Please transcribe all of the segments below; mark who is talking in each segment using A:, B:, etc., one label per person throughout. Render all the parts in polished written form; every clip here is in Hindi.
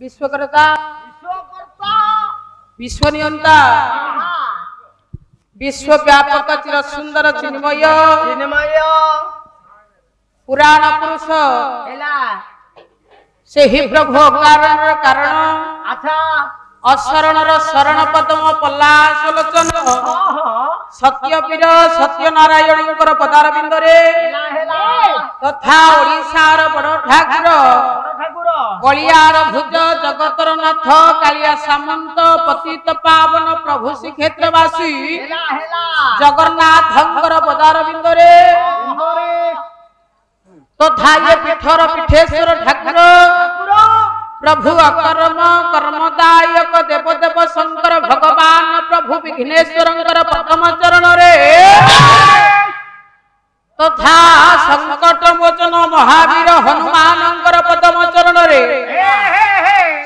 A: विश्वकर्ता विश्वनियंता विश्वव्यापक चिर सुंदर चिन्मय पुराण पुरुष से ही प्रभु कारण अशरण शरण पदम पल्लासलोचन सत्यवीर सत्यनारायण पदारविंद तथा ओडिशार बड़ ठाकुर कलियार भुज जगतर नाथ कालिया सामंत पतित पावन प्रभु श्रीक्षेत्रवासी जगन्नाथंकर पदारविंद तथा ये पीठर पीठेश्वर ठाकुर प्रभु अकर्म कर्मदायक देवदेव शंकर भगवान प्रभु विघ्नेश्वर प्रथम चरण तथा संकट मोचन महावीर हनुमान पदम चरण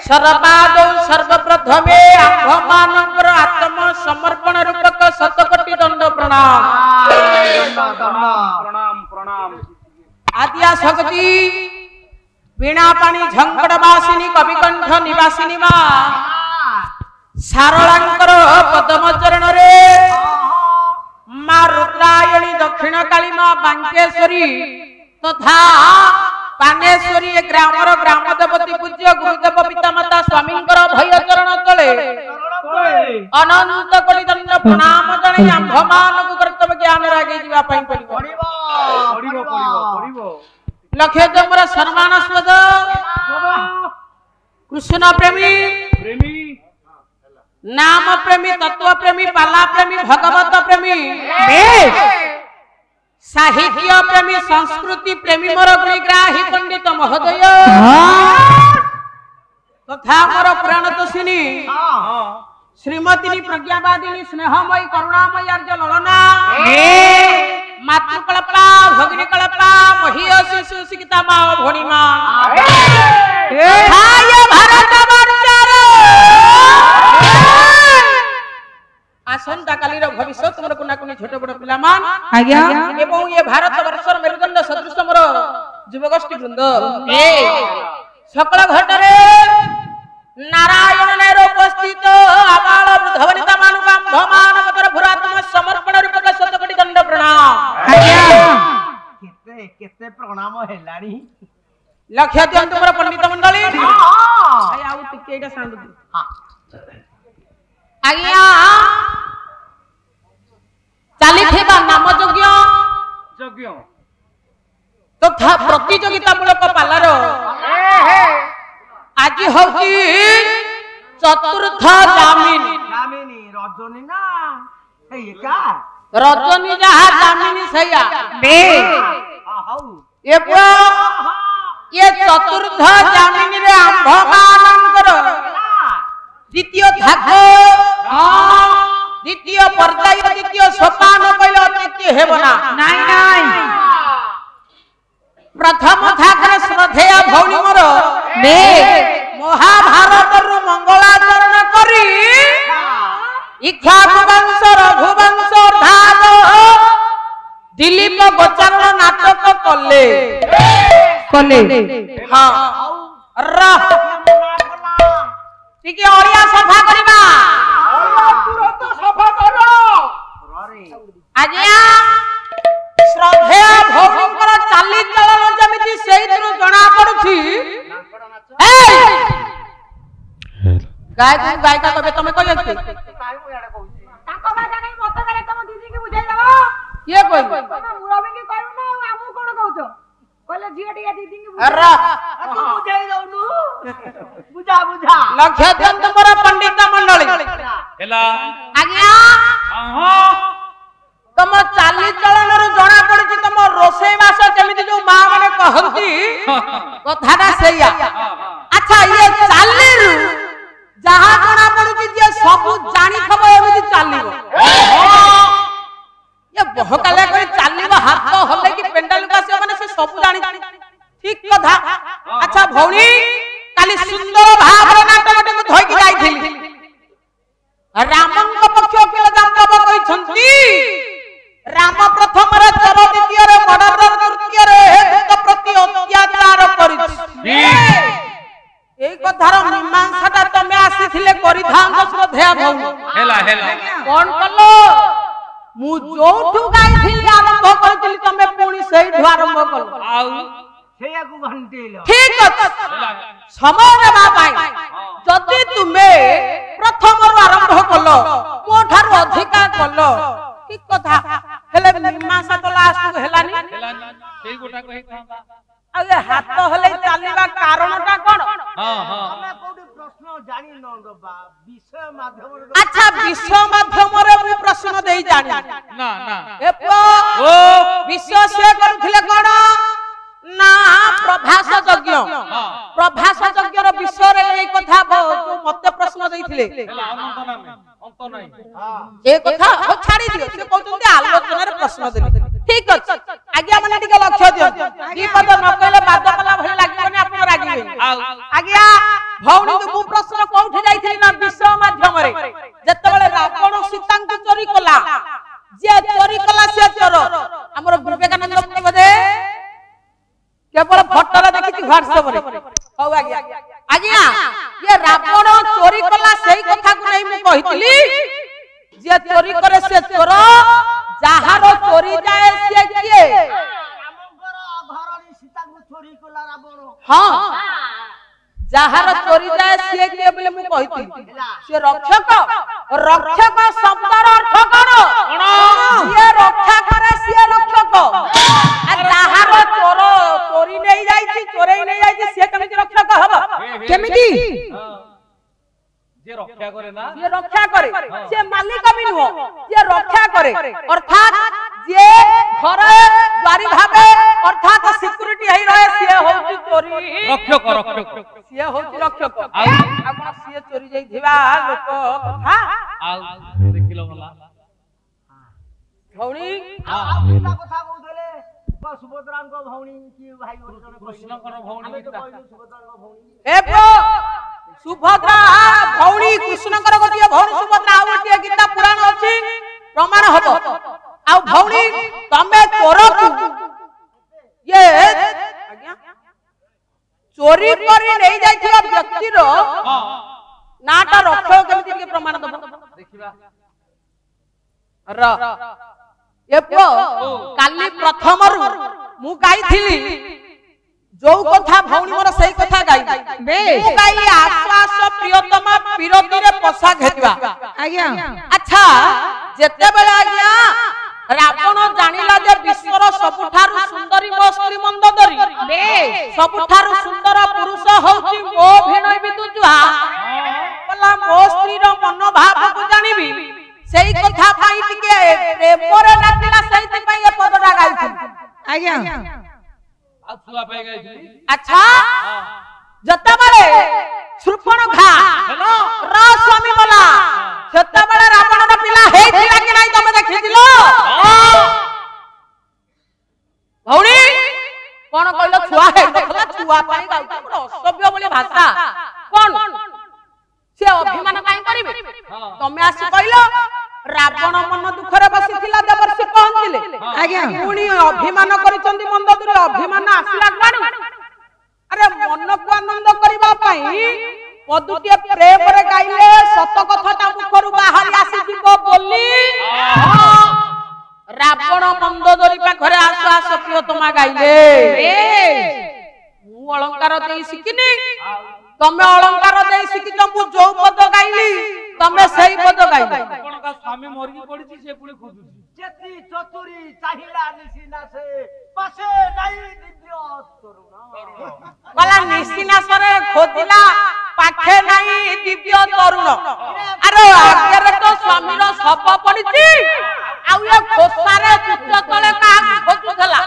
A: सर्वाद सर्वप्रथमे आंभमान आत्म समर्पण रूपक शतकोटि दंड प्रणाम आद्या शक्ति वीणा पाणी झंकड़वासिनी कविकंठ निवासिनी मां सारलांकर पदम चरण मां रुद्रायणी दक्षिण काली मां बांकेश्वरी तथा पानेश्वरी ग्रामर ग्राम देवती पूज्य गुरुदेव पितामाता स्वामींकर भय चरण तले अनंत कोटि दंड प्रणाम जणे आंभमान कर्तव्य ज्ञान रागे जीवा पई पड़िबो लक्ष्य तुमरा सम्मानास्पद कृष्ण प्रेमी नाम प्रेमी तत्व प्रेमी पाला प्रेमी भगवत प्रेमी साहित्य प्रेमी संस्कृति प्रेमी मोर गुणग्राही पंडित महोदय तथा मोर पुराण तोषिणी श्रीमती प्रज्ञावादिनी स्नेहमयी करुणामयी आर्य ललना मातृकल्पा भगिनी कल्पा महिषी सुशिक्षिता माँ भोणी माँ भारत आसंता काली भविष्य तुम कुनाकुनी छोट बड़ पिला एवं ये भारत वर्षर मेरुदंड सदृश मोर युवगोष्ठी वृंद सकल घटरे नारायण नेर उपस्थित आबाल वृद्ध वनिता मानुका भमान कतर भुरात्म समर्पण रूपक शतकोटि दंड प्रणाम केते केते प्रणाम हेलानी लक्ष्य दियंतु मोर पंडित मंडली आउ टिके एटा साउंड दि हां आज्ञा चालिथिबा नाम यज्ञ तथा प्रतियोगिता मूलक पालार आज होची चतुर्थ जामिनी रजनी ना एका रजनी जहा जामिनी सैया ये चतुर्थ जामिनी रे आंभमानंकर द्वितीय धाक द्वितीय पर्याय द्वितीय सोपान कहले अतिथि हेबना नाई प्रथम धाकरे श्रद्धेय भौणी मोर महाभारत मंगलाचरण करी इक्ष्वाकु वंश रघुवंश धाग दिलीप गोचारण नाटक कले हाँ टिके ओरिया सफा करिबा तुरंत सफा करो आज्ञा श्रद्धेय भौणींकर चाली चलन जमिति सेहितरु जणा पडुछि गायक गायिका कबे तमे कहि अछि ताको बाजा नै मत करे तम दीदी के बुझाइ दबो ये कोइ मुरबी के कहू ना आमु कोन कहउछ कहले जियटिया दीदी के बुझाइ तू बुझाइ दउनु बुझा बुझा लक्ष्य दंत मोर पंडित मंडली हेला आज्ञा हां तम चाली चलन रो जणा पड़छि तम रोसई वास केमिति जो मां माने कहंती कथाटा सेया अच्छा ये चाली रु जहा जणा पड़छि जे सब जानि खबो एमिति चालिबो ये बहकाले करी चालिबो हाथ हले कि पेंडल कासे माने से सब जानि ठीक कथा अच्छा भौणी काली सुंदर भाବରେ नाटकटे को धोई के जाइथिली रामंक पक्ष के जातब कहिसंती राम प्रथम रे चर द्वितीय रे मर्डर तृतीय रे भूत प्रति अत्याचार करिछि एई कथार मीमांसाटा तमे आसीथिले करिथांत श्रद्धेया भौणी
B: हेला हेला
A: कोन कलो मु जोठु गाइथिली आरंभ करथिली तमे पुणी सेठु आरंभ कलो
B: आउ
C: सेयाकु घंटेलो
A: ठीक अछि समय देबा पाई जदि तुमे प्रथम रु आरंभ कलो मो ठारु अधिका कलो ठीक कथा हेले मीमांसा तो लास्ट हेलानी
B: हेलानी सेई गोटा कहि थांबा
A: अरे हाथ हेले चालीबा कारणटा कोन
B: हां हां
C: हमें कोडी प्रश्न जानि न बा विषय माध्यम
A: अच्छा विषय माध्यम रे मु प्रश्न देई जानि
B: ना ना
A: एपो
B: ओ
A: विषय से करथिले कोन ना प्रभास यज्ञ प्रभास यज्ञ रो विषय रे एई कथा जो मते प्रश्न देइथिले
B: हेला अनंत नामे अंत नाही
A: ए कथा ओ छाडी दियो से कहउतंती आलोचना रे प्रश्न देली ठीक अछि आज्ञा माने टिके लक्ष्य दियो ई पद न कहले बाद कला भली लागिबनी आपण रागिबे आज्ञा भौणी को प्रश्न कोठी जाइथिली ना विषय माध्यम रे जतबेले रावण सीता को चोरी कला जे चोरी कला से चोर हमर विवेकानंद मुनि बदे केवल फोटो रे देखि व्हाट्सएप रे हौ आज्ञा आज्ञा ये रावण चोरी कला सेही कथा को नै मु कहितली जे चोरी करे से चोर जाहारो चोरी जाए से किए
C: रामଙ୍କର ଘରଣୀ ସୀତାଙ୍କୁ ଚୋରି କଲା ରାବଣ
A: हां जाहारो चोरी जाए से किए बोले मु कहितली से रक्षक रक्षक शब्दर अर्थ कोन ये रक्षा करे से रक्षक आ जाहारो चोर चोरी नै जाईची चोरई नै जाईची से केमिति रक्षक हबो केमिति
B: जे रक्षा करे ना
A: ये रक्षा करे से मालिक भी नुह ये रक्षा करे अर्थात जे घर द्वारी भाबे अर्थात सिक्युरिटी हई रहे से होची चोरी
B: रक्षक रक्षक
A: से होची रक्षक आपण से चोरी जाई थिबा लोक कथा
B: आउ देखिलो मला
A: भौणी
C: आपला কথা কইলে सुभद्राଙ୍କ भौणी की भाई
B: कृष्णकर भौणी
C: ଆମେ ତ କହିଲୁ सुभद्राଙ୍କ भौणी
A: एपो सुभद्रा भौणी कृष्णकर गोटिए भौणी सुभद्रा आ गोटिए गीता पुराण अछि प्रमाण हबो आ भौणी तमे चोरकु ये आज्ञा चोरी करी नै जाइथिबा व्यक्ति रो नाटा रखो केमिति के प्रमाण दबो
B: देखिबा
A: र एपो काली प्रथम रु मु गाइथिली जो कथा भौणी मोर सही कथा गाई मु गाई आश्वास प्रियतमा विरोधी रे पसा घेतिबा आज्ञा अच्छा जेते बेला आज्ञा रावण जानिला जे विश्वर सबुठारु सुंदरी मो स्त्री मंदोदरी सबुठारु सुंदर पुरुष होची मो भिणई बिदुजुहा बोला मो स्त्री रो मन भाव को जानिबी सेही कथा पाई टिके प्रेमरे डाकिला सहित पाई ए पदडा गाइथि आज्ञा
B: आ छुआ पे गई
A: अच्छा जत्ता बळे सुर्पणखा
B: हेलो
A: रा स्वामी बोला जत्ता बळे रावण रा पिला हेथिला कि नाही तमे देखिदिलो भौणी कोन कहलो छुआ हे देखला छुआ पाई गाउता बड़ असभ्य बोली भाषा कोन से अभिमान काई करिवे तमे आसी कहलो रावण मन दुखरे बसिथिला देवर्षि पहुंचिले आज्ञा पुणी अभिमान करिसंती मंदोदरी अभिमान आसिला कानु अरे मन को आनंद करबा पई पदुटिए प्रेम रे गाइले सत कथाटा मुखरु बाहर आसी दिबो बोली रावण मंदोदरी पाखरे आश्वास प्रियतमा गाइले मु अलंकार देई सिकिनी तमे अलंकार देई सिकिछ मु जो पद गाइली तमे सही पद गाइले
B: कोन का स्वामी मरगी पड़िछि से पुणी खोजुछि
C: जेती चतुरी चाहिला निसिना से पासे नाही दिव्य तरुण
A: वाला निसिनासरे खोदिला पाखे नाही दिव्य तरुण अरे आगरे तो स्वामी रो सब पड़िछि आ ये खोसारे उच्च तले का खोजुथला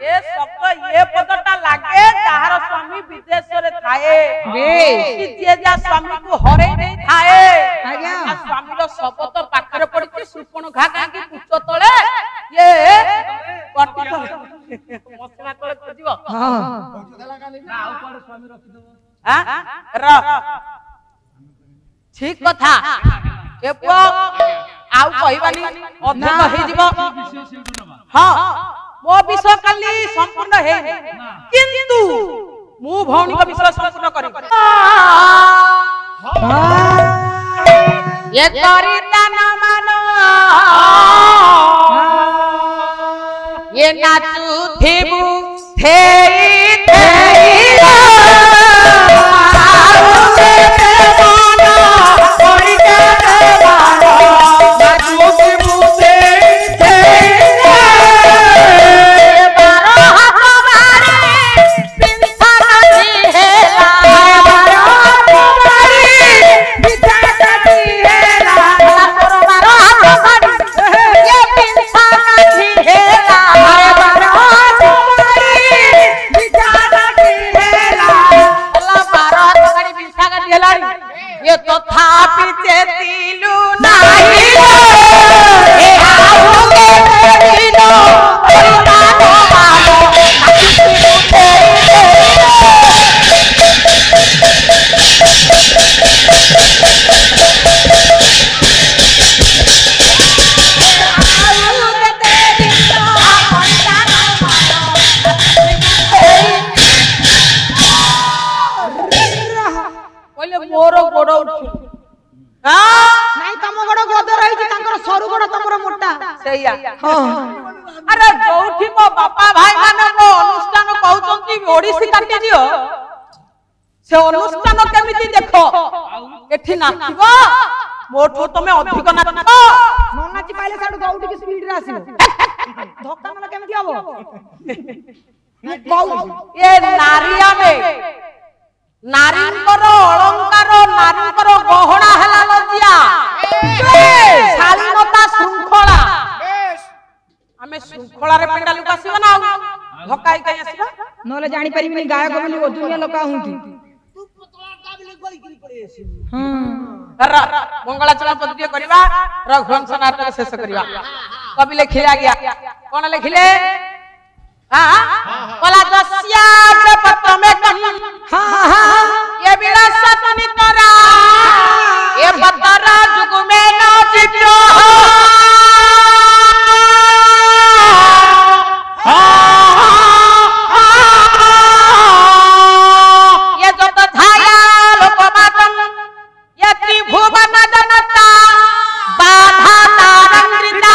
A: ये शब्द ये पदटा लागे जहार स्वामी विदेश रे थाए कि जे जा स्वामी को हरे नहीं थाए आ स्वामी रो सब तो पाखरे पड़िछि सुपण घा का कि उच्च तले ये कटि मसला तले खोजिबो हां
C: ना ऊपर स्वामी रखि दो
A: हां र ठीक कथा एपो आउ कहिबानी अधिक हे जीवो हां मो विषय काली संपूर्ण हे किंतु मु भौणी का विश्वास संपूर्ण करी ये करिता न मानो ये नाचू थेबू थेई थेई अरे जोठी मो बापा भाई माने को अनुष्ठान कहउचंती ओडिसी काटी दियो से अनुष्ठान केमिति देखो एठी नाचिबो मोठो तमे अधिक नाचिबो न नाचि पाइले साडू गौटी की स्पीड रे आसीबो धक्का मला केमिति हबो मु कहू ए नारिया में नारींकर अलंकार नारींकर गहना हला लजिया शालीनता शृंखला आमे शृंखला रे पेंडा लुका आसीबो ना धक्काई कई आसीबो नले जानि परिबिनी गायक बोली ओजुनिया लोका हुंती तू पतला का बोली गई करी पड़े आसीबो मंगलाचरण पद्धति करबा रघुवंश नाटक शेष करबा कवि लिखिला गया कोन लिखिले हां बोला दस्याग्र पत्र में कहीं हां हां ये विलासत नितरा ये पतरा जुग में न चित्रो ये जो तो धाया लोकमातन ये त्रिभुवन जनता बाधा तारंकृता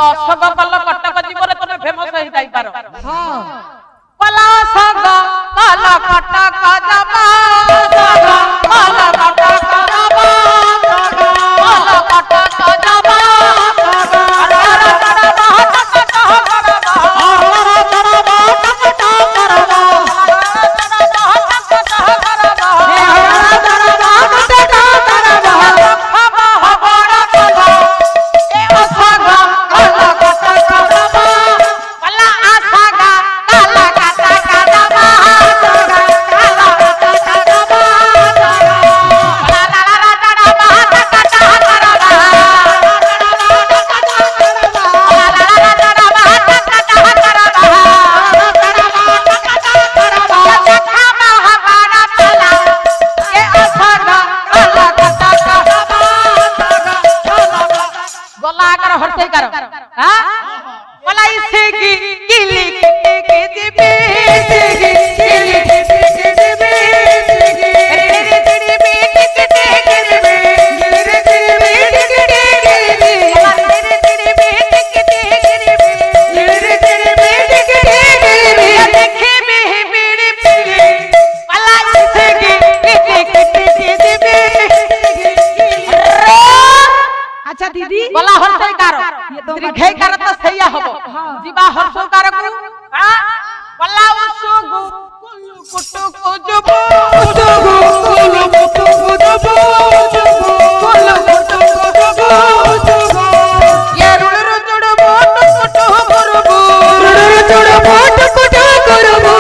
A: अशोक कल कटक जीवन तुम फेमस हो जाई पारो हां कला सग कल कटक जबा सग कल कटक जबा कल कटक जबा अच्छा दीदी बोला हर सही करो जीवा हर्षकार को पल्ला उसुगु कुलु कुटु कुजुबु उसुगु कुलु कुटु कुजुबु उसुगु कुलु कुटु कुजुबु उसुगु ये रुडुरु जुडुबु टुकुटु कुरुबु रुडुरु जुडुबु टुकुटु कुरुबु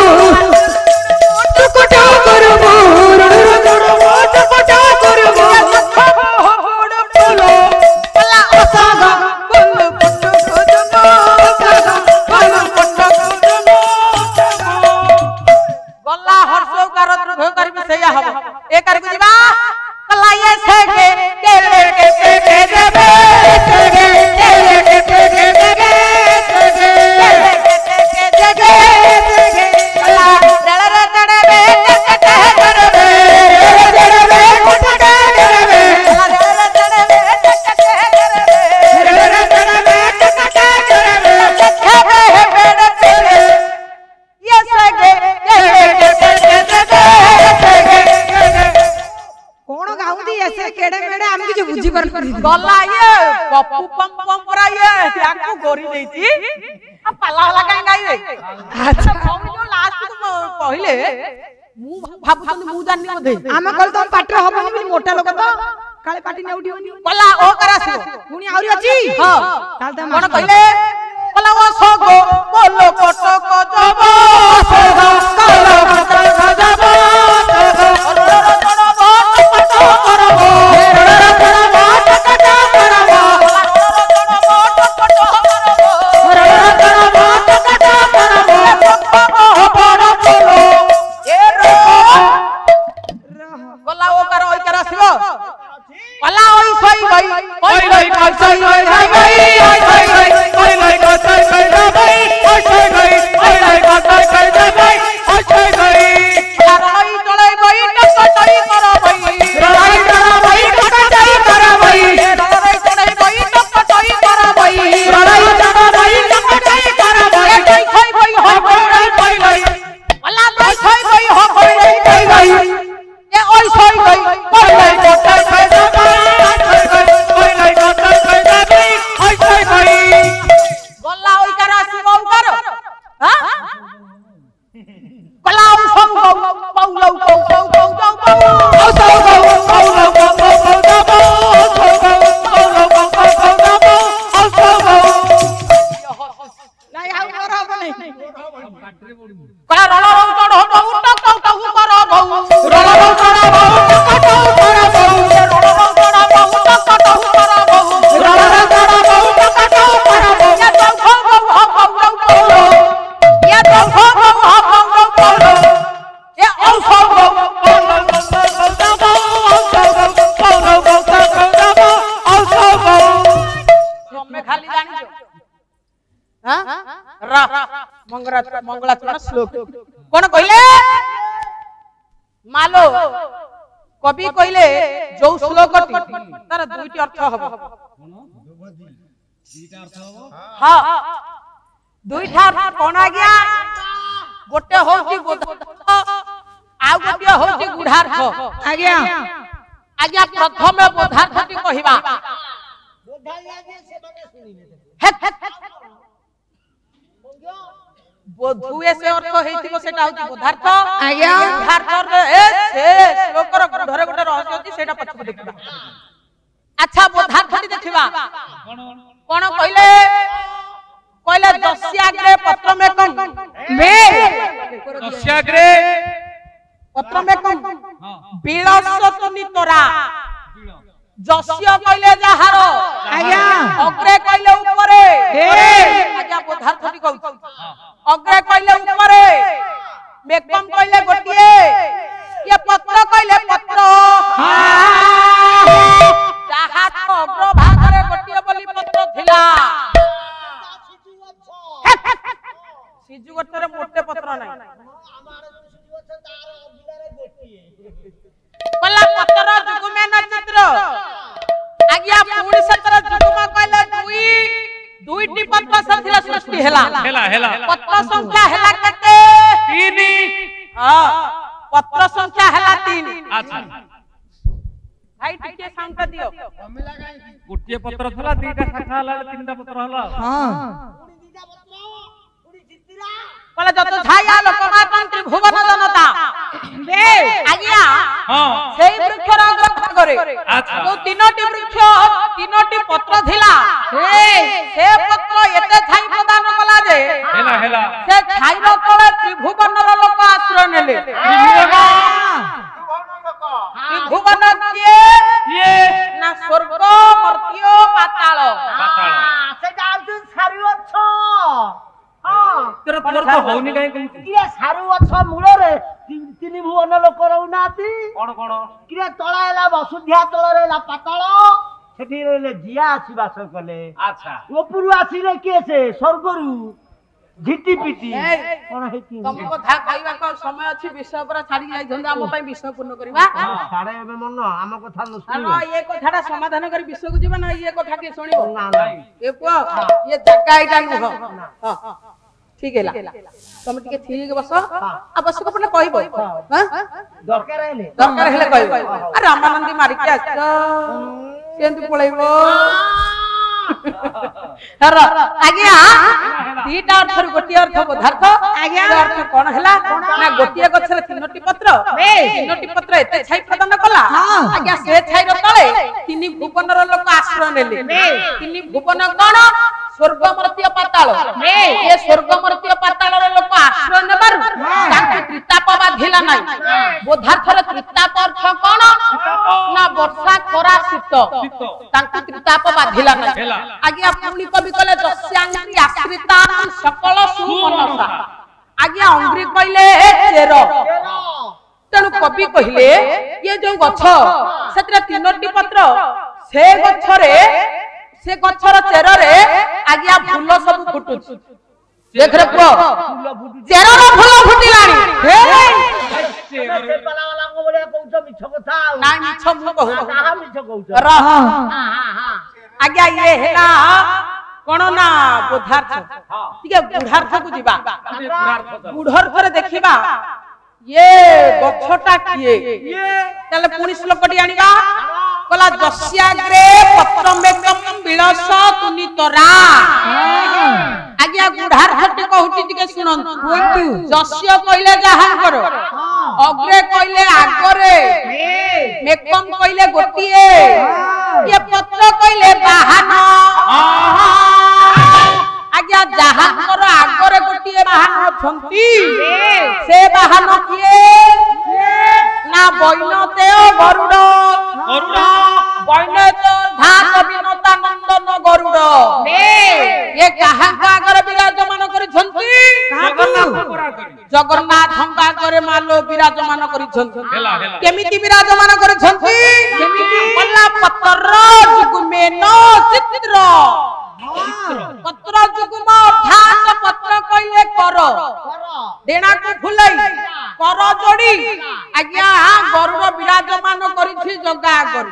A: टुकुटु कुरुबु रुडुरु जुडुबु टुकुटु कुरुबु बुडु पुलो पल्ला उसुगु कुलु कुटु कुजुबु उसुगु कुलु कुटु कुजुबु गल्ला हर्षकार द्रोह करबी सेया हबो ए करबी जीवा कला ये सेगे केले के सेगे देबे सेगे केले के सेगे देबे सेगे केले के सेगे देबे सेगे कला डड़रे डड़बे टकटे करबे डड़रे टकटे करबे कला डड़रे डड़बे टकटे करबे डड़रे डड़बे टकटे करबे खेबे हेबे तेरे ये सेगे केले के सेगे देबे सेगे कोण गाउंदी ऐसे केड़े मेड़े हम किछ बुझी पर गला ये पप्पू पम पम परा ये याकू गोरी देती आ पल्ला वाला काई गाइबे अच्छा हम जो लास्ट को कहले मु भाबुतन मु जानि बोधे हम कहल तो पाटर हबनी बोली मोटा लोक तो काले पाटी ने उठियोनी पल्ला ओ करासियो पुनी आउरी अछि हां ताल त कोन कहले पल्ला ओ सोगो बोलो कोटो को जबो सोगो कोलो कोटो को जबो मंगलाचरण श्लोक कोन कहले मालो कवि कहले जो श्लोकटी तार दुईटी अर्थ हबो दुईटा अर्थ हबो हां दुईटा अर्थ कोन आ गया गोटे होची बोधार्थ आ गोटे होची गुढार्थ आ गया प्रथम बोधार्थटी कहिबा बोधालिया जे से माने सुनिबे बोधुए से अर्थ हेतिबो सेटा होची बोधार्थ आज्ञा बोधार्थ ए से श्लोकर गुढरे गुटे रहस्य होची सेटा पछको देखिबा अच्छा बोधार्थटी देखिबा कोन कहले दस्याग्रे पत्रमेकं बे दस्याग्रे पत्रमेकं बिलसतनि तोरा जस्य कहले जहार आज्ञा अग्रे कहले ऊपरे आज्ञा बोधार्थटी कहू अग्रे कहले ऊपरे मेकम कहले गोटिए ये पत्र कहले पत्र जहा तो अग्र भागरे गोटिए बोली पत्र थिला सिजु गटरे मोटे पत्र नाही हमारे सिजु छ तार अबिलारे गोटिए कला पत्र जुगमे नक्षत्र आज्ञा पूर्ण सत्र जुगमा कहले दुईटी पत्र सथिला सृष्टि हेला पत्र संख्या हेला कते 3 हां पत्र संख्या हेला 3 अच्छा भाई टिके साउंड कर दियो गोटिए पत्र थला दीटा शाखा हला तीनटा पत्र हला हां যত ছায়া লোকমাতন ত্রিভুবন জনতা আজ্ঞা সেই বৃক্ষর অগ্রভাগরে जो तीनोटी वृक्ष तीनोटी पत्र थिला से पत्र एते छाई प्रदान कला जे से छाई रो तळे त्रिभुवन रो लोक आश्रय नेले त्रिभुवन किए ना स्वर्ग मर्त्य पाताल
C: से जाउछु सारी अछ
B: तेरा तोर तो होनी काहे
C: किए सारू अछ मूल रे तीन भुवन लोक रहउनाती
B: कोन कोन
C: किए तळा एला वसुध्या तळ रे ला पाताल सेठी रे जिया आसी बास कले
B: अच्छा
C: ओपुरु आसीले के से स्वर्गरु झिटी पिटी कोन हेती
A: तुम कथा कहबा को समय अछि विषय पर छाडी जाई झंडा हम पई विषय पूर्ण करबा
C: सारे एबे मन हम कथा न सुनि
A: ना ये कथाटा समाधान करी विषय को जीवन ये कथा के सुनिबो
C: ना ना
A: ए पुआ ये जगह इटा नुह हां ठीक है तुम टिके ठीक बस आवश्यक पड़ले कहबो हां
C: दरकार हेले
A: कहबो अरे रामानंदी मारी के आछ केंति पळैबो हर आज्ञा तीटा अर्थ गोटी अर्थ पदार्थ आज्ञा अर्थ कोन हला ना गोटी गछरे तीनोटी पत्र एते छाई प्रदान कला आज्ञा से छाई रो तळे तीनी भुवन रो लोक आश्रय नेले तीनी भुवन कोन स्वर्ग मर्त्य पाताल ये स्वर्ग मर्त्य पाताल रो लोक आश्रय नेबार तांको त्रिताप बाधिला नै बोधार्थर त्रिताप अर्थ कोन ना वर्षा खरा शीत तांको त्रिताप बाधिला नै आज्ञा पुणी कवि कहले दस्यांगी आश्रिता सकल सुमनसा आज्ञा अंग्री कहले चेर तेणु कवि कहले ये जो गछ सेतरे तीनोटी पत्र से गछर चेर रे आज्ञा फूल सब फुटुछ देख रे प्रो चेर रो फूल फुटिलानी
C: से पला वाला को बोले कहउछ मिछ कथा
A: नाइ मिछ मु कहू
C: कहा मिछ कहउछ
A: रह हां आज्ञा ये हेला कोन ना बोधार्थ ठीक है बुढ़ार्थ को जीवा बुढ़ार्थ रे देखिबा ये गछटा किए तले पुनी श्लोकटी आनिबा कला दस्याग्रे पत्रमेकम विलस तुनितरा आज्ञा बुढ़ार्थटी कहूटी टिके सुनन जस्य कहले जहां करो अग्रे कहले आगरे मेकम कहले गोटिए ये पत्र कहले बाहन आज्ञा जहां करो आगरे गोटिए बाहन अछंती से बाहन किए ना बैनते गरुड़ बैनते धात विनता नंदन गरुड़ ये कहां आगरे विराजमान करि छंती जगन्नाथ आगरे मालो विराजमान करि छंती केमिति विराजमान करि छंती पल्ला पत्र जुगमेन चित्र पत्र जुगम धात पत्र कहले कर डेणा को फुलाई कर जोड़ी आज्ञा गरुड़ विराजमान करिछि जगा आगरे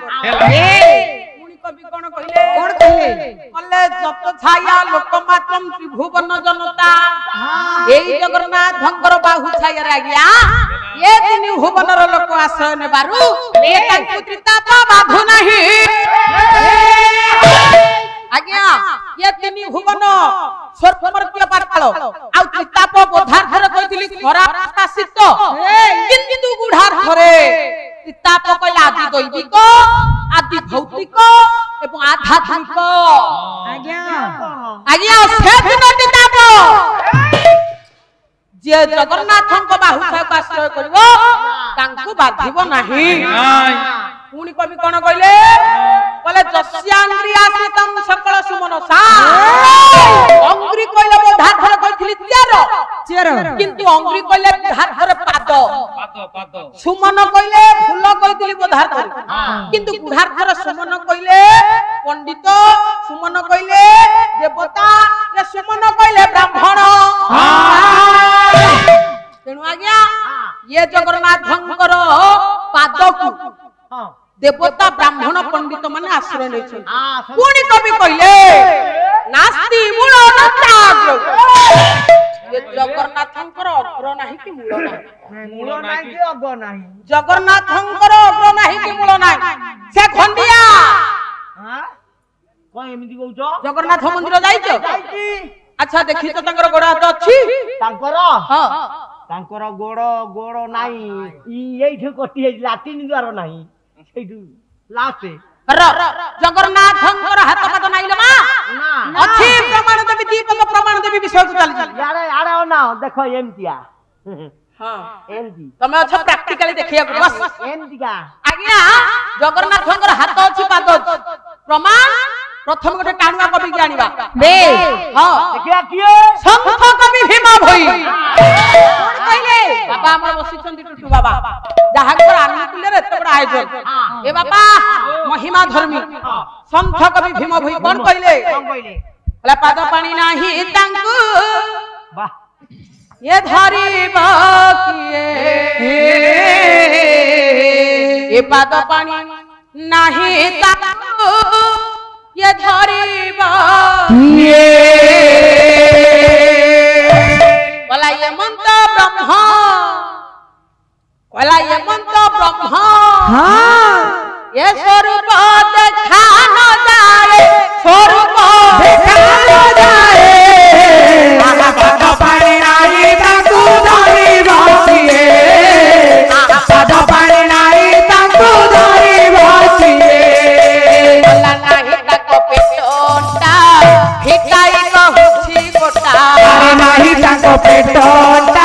A: पुनी कवि कोन कहले कले जत छाया लोकमात्रम त्रिभुवन जनता एई जगन्नाथ धंगर बाहु छाया रे आज्ञा ये तीन भुवन रो लोक आश्रय नेबारु ए तांकु त्रिताप बाधु नाही आज्ञा ये तीन भुवन स्वर्ग मर्त्य पाताल आ त्रिताप बोधार्थर कहितली खरा आकाशित किंतु गुढ़ार्थरे त्रिताप कहला आदि दैविक आदि भौतिक एवं आध्यात्मिक आज्ञा से तीनोटी ताप जे जगन्नाथଙ୍କ बाहुछाକୁ आश्रय କରିବ ତାଙ୍କୁ ବାଧିବ ନାହିଁ पुणी कवि कोन कहले कहले जस्यांग्री आश्रितम सकल सुमनसा अंग्री कहले बोधार्थर कहितली चेर किंतु अंग्री कहले बोधार्थर पाद सुमन कहले फूल कहितली बोधार्थर किंतु बोधार्थर सुमन कहले पंडित सुमन कहले देवता या सुमन कहले ब्राह्मण तेणु आज्ञा ये जगन्नाथंकर पादकु देवता ब्राह्मण पंडित माने आश्रय लेछन पुणी कवि कहले नास्ति मूल नचाग्र ये जगन्नाथंकर अग्र नाही कि मूल नाही
C: मूल नाही कि अग्र नाही
A: जगन्नाथंकर अग्र नाही कि मूल नाही से खंडिया
C: हां कोन एमिति कहउछ
A: जगन्नाथ मंदिर जाइछो
C: जाइछि
B: अच्छा देखी तो तंकर गोड़ हाथ अछि
C: तांकर
B: हां
C: तांकर गोड़ नाही एइठे कटि लाटिन द्वार नाही सेठु लास्ट
B: जगन्नाथंकर हाथ पाद नाही लो मा
C: ना
B: अछि प्रमाण देबी दीपक प्रमाण देबी विषय को चली
C: यारे आरे ना देखो एमतिया
B: हां
C: एमती
B: तमे अच्छा प्रैक्टिकली देखिया बस
C: एमतिका
B: आज्ञा जगन्नाथंकर हाथ अछि पाद अछि प्रमाण प्रथम गोटे टाणुआ कवि के आनिबा बे हां
C: देखिया किए
B: संत कवि भीमा भई कोन कहले बाबा हमर बसिचंदी टुटू बाबा जहांकर अनुकूल रे एते बड़ा आयोजन ए बाबा महिमा धर्मी संत कवि भीमा भई कोन कहले हला पाद पानी नाही तांकु
C: वाह
B: ये धरिबा किए ए पाद पानी नाही तांकु ये धरिबा किए बोला ये मंत्र ब्रह्मा बोला ये मंत्र ब्रह्मा हां ये स्वरूप देखा न जाए स्वरूप देखा न जाए
D: पाद पानी नाही ताकू धरिबा किए पाद पानी नाही ताकू धरिबा किए
B: बोला नाही ताको पेटोंटा भिकाई कहूची गोटा
D: अरे नाही ताको पेटोंटा